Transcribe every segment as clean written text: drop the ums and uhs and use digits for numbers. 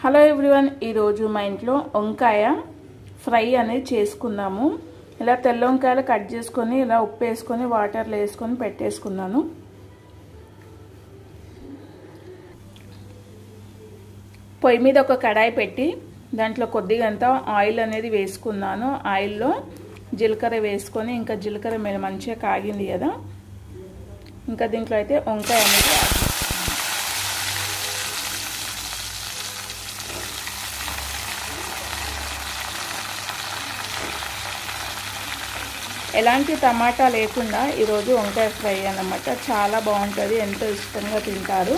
Hello everyone, ఈరోజు మా ఇంట్లో వంకాయ ఫ్రై అనేది చేసుకుందాము. ఇలా తెల్ల వంకాయలు కట్ చేసుకొని ఇలా ఉప్పు వేసుకొని వాటర్లో వేసుకొని పెట్టేసుకున్నాను. పొయ్యి మీద ఒక కడాయి పెట్టి దాంట్లో కొద్దిగా అంతా ఆయిల్ అనేది వేసుకున్నాను. ఆయిల్లో జీలకర్ర వేసుకొని ఇంకా జీలకర్ర మీద మంచిగా కాగింది కదా, ఇంకా దీంట్లో అయితే వంకాయ అనేది ఎలాంటి టమాటా లేకుండా ఈరోజు వంకాయ ఫ్రై అన్నమాట. చాలా బాగుంటుంది, ఎంతో ఇష్టంగా తింటారు.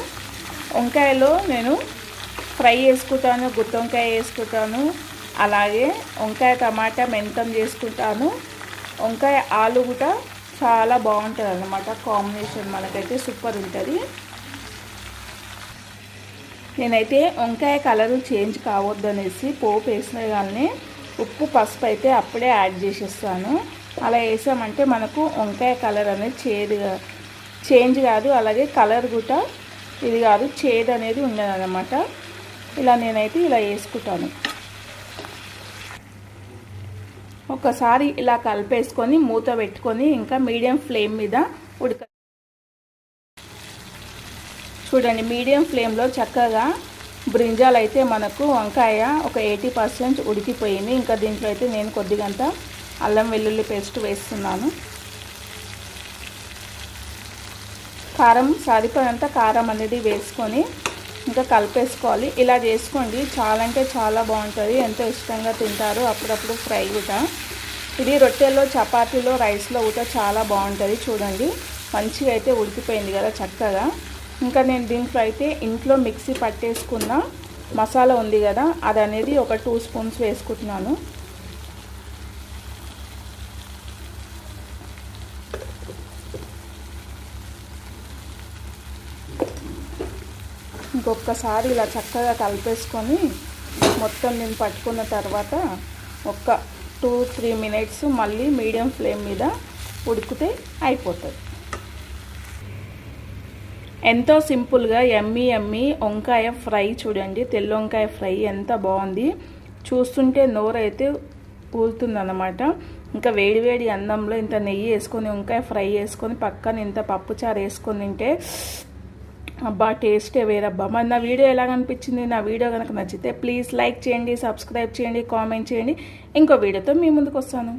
వంకాయలో నేను ఫ్రై చేసుకుంటాను, గుత్తి వంకాయ వేసుకుంటాను, అలాగే వంకాయ టమాటా మెంతం చేసుకుంటాను. వంకాయ ఆలు కూడా చాలా బాగుంటుంది అన్నమాట. కాంబినేషన్ మనకైతే సూపర్ ఉంటుంది. నేనైతే వంకాయ కలరు చేంజ్ కావద్దు అనేసి పోపు వేసిన కానీ ఉప్పు పసుపు అయితే అప్పుడే యాడ్ చేసేస్తాను. అలా వేసామంటే మనకు వంకాయ కలర్ అనేది చేంజ్ కాదు, అలాగే కలర్ కూడా ఇది కాదు, చేదు అనేది ఉండదన్నమాట. ఇలా నేనైతే ఇలా వేసుకుంటాను. ఒకసారి ఇలా కలిపేసుకొని మూత పెట్టుకొని ఇంకా మీడియం ఫ్లేమ్ మీద చూడండి. మీడియం ఫ్లేమ్లో చక్కగా బ్రింజాలు అయితే మనకు వంకాయ ఒక 80% ఉడికిపోయింది. ఇంకా దీంట్లో అయితే నేను కొద్దిగంత అల్లం వెల్లుల్లి పేస్ట్ వేస్తున్నాను. కారం సరిపడంత కారం అనేది వేసుకొని ఇంకా కలిపేసుకోవాలి. ఇలా చేసుకోండి, చాలా అంటే చాలా బాగుంటుంది, ఎంతో ఇష్టంగా తింటారు. అప్పుడప్పుడు ఫ్రై కూడా ఇది రొట్టెల్లో, చపాతీలో, రైస్లో కూడా చాలా బాగుంటుంది. చూడండి మంచిగా అయితే ఉడికిపోయింది కదా చక్కగా. ఇంకా నేను దీంట్లో అయితే ఇంట్లో మిక్సీ పట్టేసుకున్న మసాలా ఉంది కదా, అది అనేది ఒక 2 స్పూన్స్ వేసుకుంటున్నాను. ఇంకొకసారి ఇలా చక్కగా కలిపేసుకొని మొత్తం నేను పట్టుకున్న తర్వాత ఒక 2-3 మినిట్స్ మళ్ళీ మీడియం ఫ్లేమ్ మీద ఉడికితే అయిపోతుంది. ఎంతో సింపుల్గా యమ్మీ వంకాయ ఫ్రై చూడండి. తెల్ల వంకాయ ఫ్రై ఎంత బాగుంది, చూస్తుంటే నోరైతే ఊరుతుందన్నమాట. ఇంకా వేడివేడి అన్నంలో ఇంత నెయ్యి వేసుకొని వంకాయ ఫ్రై వేసుకొని పక్కన ఇంత పప్పుచారు వేసుకొని తింటే అబ్బా టేస్టే వేరబ్బా. మరి నా వీడియో ఎలా అనిపించింది? నా వీడియో కనుక నచ్చితే ప్లీజ్ లైక్ చేయండి, సబ్స్క్రైబ్ చేయండి, కామెంట్ చేయండి. ఇంకో వీడియోతో మీ ముందుకు వస్తాను.